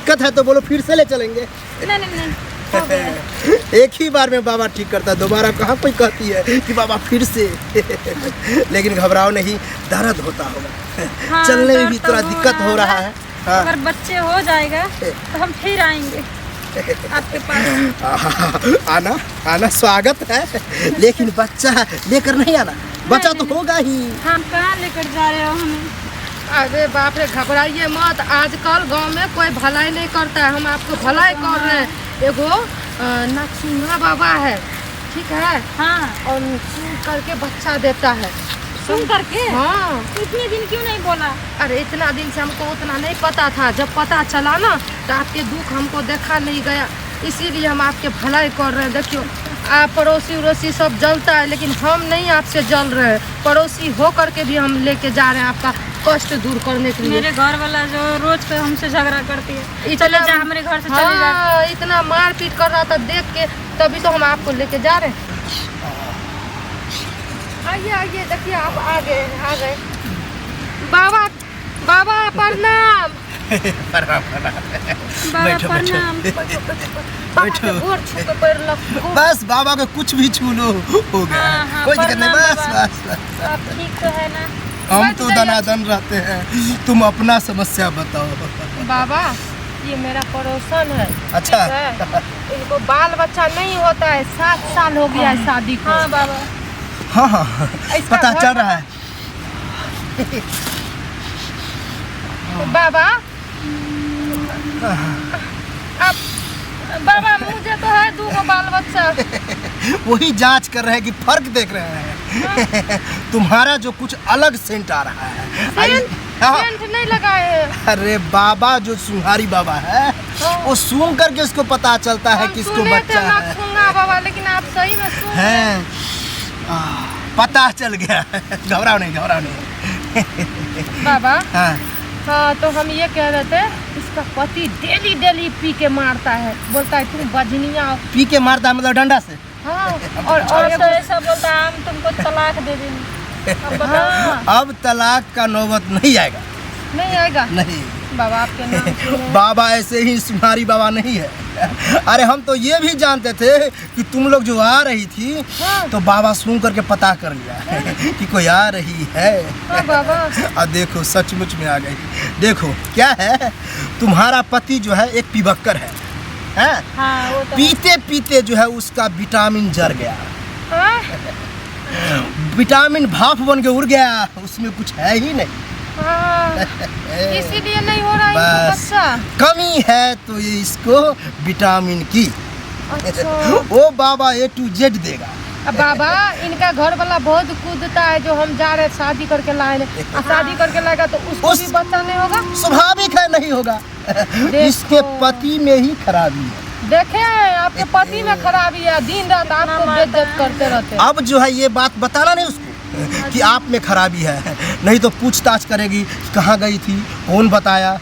दिक्कत है तो बोलो, फिर से ले चलेंगे। नहीं नहीं नहीं, हो गया। एक ही बार में बाबा ठीक करता है, दोबारा कहाँ कोई कहती है कि बाबा फिर से। लेकिन घबराओ नहीं, दर्द होता होगा। हाँ, चलने में भी दर्द थोड़ा तो दिक्कत हो रहा है। हाँ। अगर बच्चे हो जाएगा तो हम फिर आएंगे आपके पास। आना आना, स्वागत है, लेकिन बच्चा लेकर नहीं आना। बच्चा तो होगा ही। हम कहाँ लेकर जा रहे हो हमें? अरे बाप रे, घबराइए मत। आजकल गांव में कोई भलाई नहीं करता है, हम आपको भलाई कर रहे हैं। एगो नरसिंहा बाबा है, ठीक है, हाँ, और सुन करके बच्चा देता है। सुन करके? हाँ। इतने दिन क्यों नहीं बोला? अरे इतना दिन से हमको उतना नहीं पता था, जब पता चला ना तो आपके दुख हमको देखा नहीं गया, इसीलिए हम आपके भलाई कर रहे हैं। देखियो, आप पड़ोसी उड़ोसी सब जलता है, लेकिन हम नहीं आपसे जल रहे हैं। पड़ोसी हो करके भी हम लेके जा रहे हैं आपका कष्ट दूर करने के लिए। मेरे घर वाला जो रोज पे हमसे झगड़ा करती है, चले जा हमारे घर से, चले जा। हाँ, इतना मार पीट कर रहा था देख के, तभी तो हम आपको लेके जा रहे हैं। आइए आइए, देखिए आप आ गए। बाबा बाबा प्रणाम। बाबा बैठो, प्रणाम। बैठो। गोर छू के पैर लग। बस बाबा को कुछ भी छू लो, हो गया। हाँ, हाँ, कोई दिक्कत नहीं, प्रणाम बस बाबा। बस। आप ठीक तो है ना? हम तो दनादन रहते हैं, तुम अपना समस्या बताओ। बाबा, ये मेरा पड़ोसन है। अच्छा। ठीक है? इनको बाल बच्चा नहीं होता है, 7 साल हो गया है शादी को। हाँ बाबा। हाँ हाँ, इसका पता घर चल रहा है। बाबा, अब बाबा मुझे तो है 2 बाल बच्चा। वही जांच कर रहे हैं कि फर्क देख रहे हैं। तुम्हारा जो कुछ अलग सेंट आ रहा है। हाँ। सेंट नहीं लगाए हैं। अरे बाबा जो सुहारी बाबा है, वो सूंघ करके उसको पता चलता है हम किसको सुने थे बच्चा है। नरसिंहा बाबा, लेकिन आप सही में सुन रहे हैं। हैं। पता चल गया। घबराओ नहीं। बाबा, हाँ। हाँ, तो हम ये कह रहे थे, इसका पति डेली पी के मारता है, बोलता है तुम बजनिया। पी के मारता है मतलब डंडा से। हाँ, और तो ऐसा बोलता है हम तुमको तलाक दे देंगे। अब बताओ। हाँ, अब तलाक का नौबत नहीं आएगा। नहीं आएगा। नहीं, बाबा आपके नाम सुने। बाबा ऐसे ही सुनारी बाबा नहीं है। अरे हम तो ये भी जानते थे कि तुम लोग जो आ रही थी, हाँ। तो बाबा सूंघ करके पता कर लिया कि कोई आ रही है। हाँ बाबा। और देखो सचमुच में आ गई। देखो क्या है, तुम्हारा पति जो है एक पिबक्कर है। हाँ, वो तो पीते पीते जो है उसका विटामिन जर गया। हाँ? विटामिन भाप बन के उड़ गया, उसमें कुछ है ही नहीं। हाँ, इसीलिए नहीं हो रहा है इनको बस बच्चा। कमी है तो ये इसको विटामिन की। अच्छा। वो बाबा A to Z देगा। अब बाबा, इनका घर वाला बहुत कूदता है, जो हम जा रहे हैं शादी करके लाए हैं। शादी करके लाएगा तो उसको भी बच्चा नहीं होगा। स्वाभाविक है, नहीं होगा। इसके पति में ही खराबी है। देखे आपके पति में खराबी है, दिन रात आपको बेइज्जत करते रहते हैं। अब जो है ये बात बताना नहीं उसको कि आप में खराबी है, नहीं तो पूछताछ करेगी कहाँ गई थी, कौन बताया,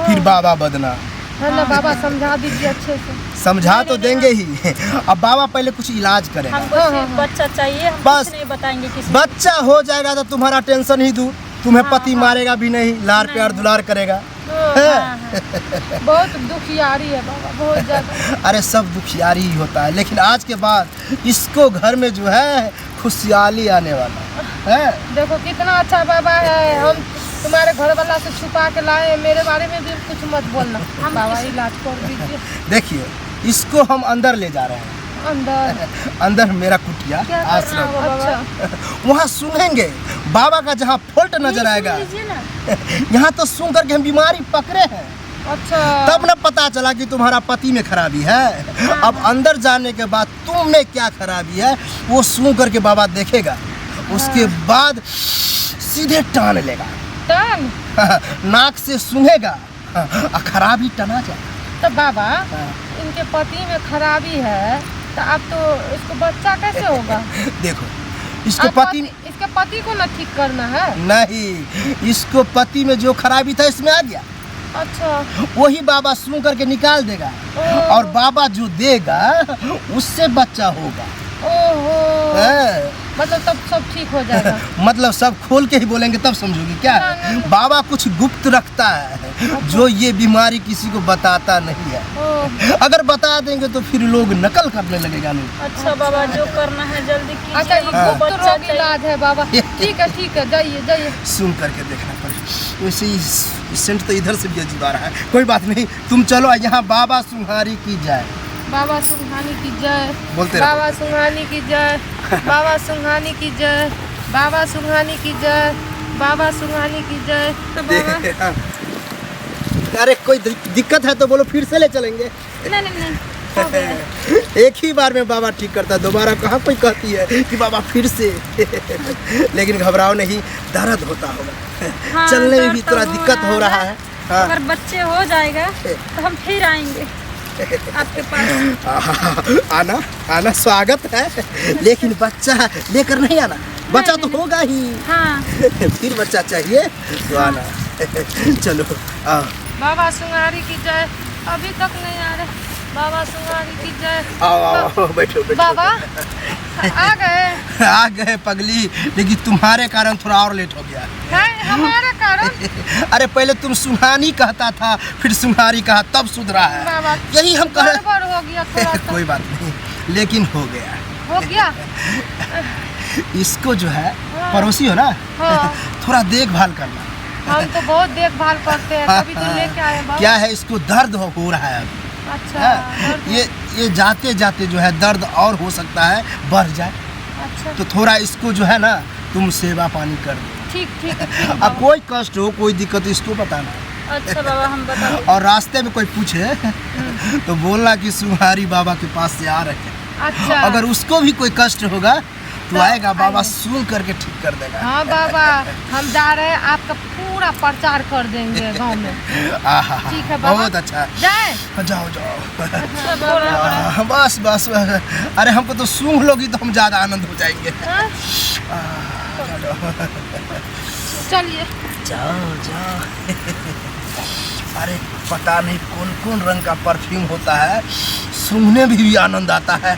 फिर बाबा बदना। है ना बाबा, समझा दीजिए अच्छे से। समझा तो देंगे ही। अब बाबा पहले कुछ इलाज करेगा। हमको सिर्फ बच्चा चाहिए, हम बस। कुछ नहीं बताएंगे किसी को। बच्चा हो जाएगा तो तुम्हारा टेंशन ही दूर। तुम्हें पति मारेगा भी नहीं, लार प्यार दुलार करेगा। हाँ, बहुत दुखियारी है बाबा, बहुत ज्यादा। अरे सब दुखियारी ही होता है, लेकिन आज के बाद इसको घर में जो है खुशहाली आने वाला है। देखो कितना अच्छा बाबा है, हम तुम्हारे घर वाला से छुपा के लाए हैं, मेरे बारे में भी कुछ मत बोलना। बाबा इलाज कर दीजिए। देखिए, इसको हम अंदर ले जा रहे हैं। अंदर मेरा कुटिया आश्रम। अच्छा। वहाँ सुनेंगे बाबा का जहाँ फॉल्ट नजर आएगा। यहाँ तो सुन करके हम बीमारी पकड़े हैं। अच्छा। तब न पता चला कि तुम्हारा पति में खराबी है। अब अंदर जाने के बाद तुम में क्या खराबी है वो सुन करके बाबा देखेगा। उसके बाद सीधे टान लेगा। टान? नाक से सूंघेगा और खराबी टना जाए। तो बाबा, इनके पति में खराबी है, तो अब तो इसको बच्चा कैसे होगा? देखो, इसके पति को ना ठीक करना है। नहीं, इसको पति में जो खराबी था इसमें आ गया। अच्छा। वही बाबा सूंघ करके निकाल देगा और बाबा जो देगा उससे बच्चा होगा। ओहो। मतलब तब सब ठीक हो जाएगा। मतलब सब खोल के ही बोलेंगे तब समझोगी क्या? नहीं। बाबा कुछ गुप्त रखता है जो ये बीमारी किसी को बताता नहीं है। ओ, अगर बता देंगे तो फिर लोग नकल करने लगेगा लोग। अच्छा बाबा, जो करना है जल्दी कीजिए। अच्छा ये हमको गुप्त बच्चा रोग चाहिए। इलाज है बाबा। ठीक है जाइए जाइए। सुन करके देखना पड़ेगा। वैसे ही सेंट तो इधर से भी अजीब आ रहा है। कोई बात नहीं, तुम चलो, यहाँ बाबा सुहारी की जाए। बाबा सुहानी की जय। बोलते रहो। बाबा सुहानी की जय। बाबा सुहानी की जय। बाबा सुहानी की जय। बाबा सुहानी की जय। तो बाबा अरे कोई दिक्कत है तो बोलो, फिर से ले चलेंगे। नहीं हो गया। एक ही बार में बाबा ठीक करता है, दोबारा कहाँ कोई कहती है कि बाबा फिर से। लेकिन घबराओ नहीं, दर्द होता होगा। हाँ, चलने में भी दर्द थोड़ा तो दिक्कत हो रहा है। हाँ। अगर बच्चे हो जाएगा तो हम फिर आएंगे आपके पास। आना आना, स्वागत है, लेकिन बच्चा लेकर नहीं आना। बच्चा तो होगा ही। हाँ फिर बच्चा चाहिए तो आना। चलो आओ। बाबा सुहानी की जय। अभी तक नहीं आ रहे। बाबा सुहानी की जय। आओ आओ, आओ, बैठो बैठो। बाबा आ गए। आ गए पगली, लेकिन तुम्हारे कारण थोड़ा और लेट हो गया। है हमारे कारण। अरे पहले तुम सुहानी कहता था, फिर सुहारी कहा, तब सुधरा है। बाबा यही हम कह रहे। गड़बड़ हो गया थोड़ा सा। कोई बात नहीं, लेकिन हो गया। हो गया। इसको जो है, पड़ोसी हो ना, हाँ। थोड़ा देखभाल करना। हम तो बहुत देखभाल करते हैं, कभी तो लेके आए बाबा। क्या है, इसको दर्द हो रहा है अभी। अच्छा हाँ, दर्द। ये जाते जाते जो है दर्द और हो सकता है बढ़ जाए। अच्छा तो थोड़ा इसको जो है ना, तुम सेवा पानी कर दो। ठीक है अब कोई कष्ट हो, कोई दिक्कत, इसको बताना। अच्छा बाबा, हम बता दें। और रास्ते में कोई पूछे तो बोलना कि सुहारी बाबा के पास से आ रहे हैं। अच्छा अगर उसको भी कोई कष्ट होगा तो तो आएगा, बाबा आएंगे। सुन करके ठीक कर देगा। हाँ बाबा, हम जा रहे हैं, आपका पूरा प्रचार कर देंगे गांव में। आहा, ठीक है बाबा। बहुत अच्छा। जाए। जाओ जाओ। अच्छा बाबा, बस बस। अरे हमको तो सूंघ लोगी तो हम ज्यादा आनंद हो जाएंगे। हाँ? चलिए। जाओ जाओ। अरे पता नहीं कौन कौन रंग का परफ्यूम होता है, सूंघने में भी आनंद आता है।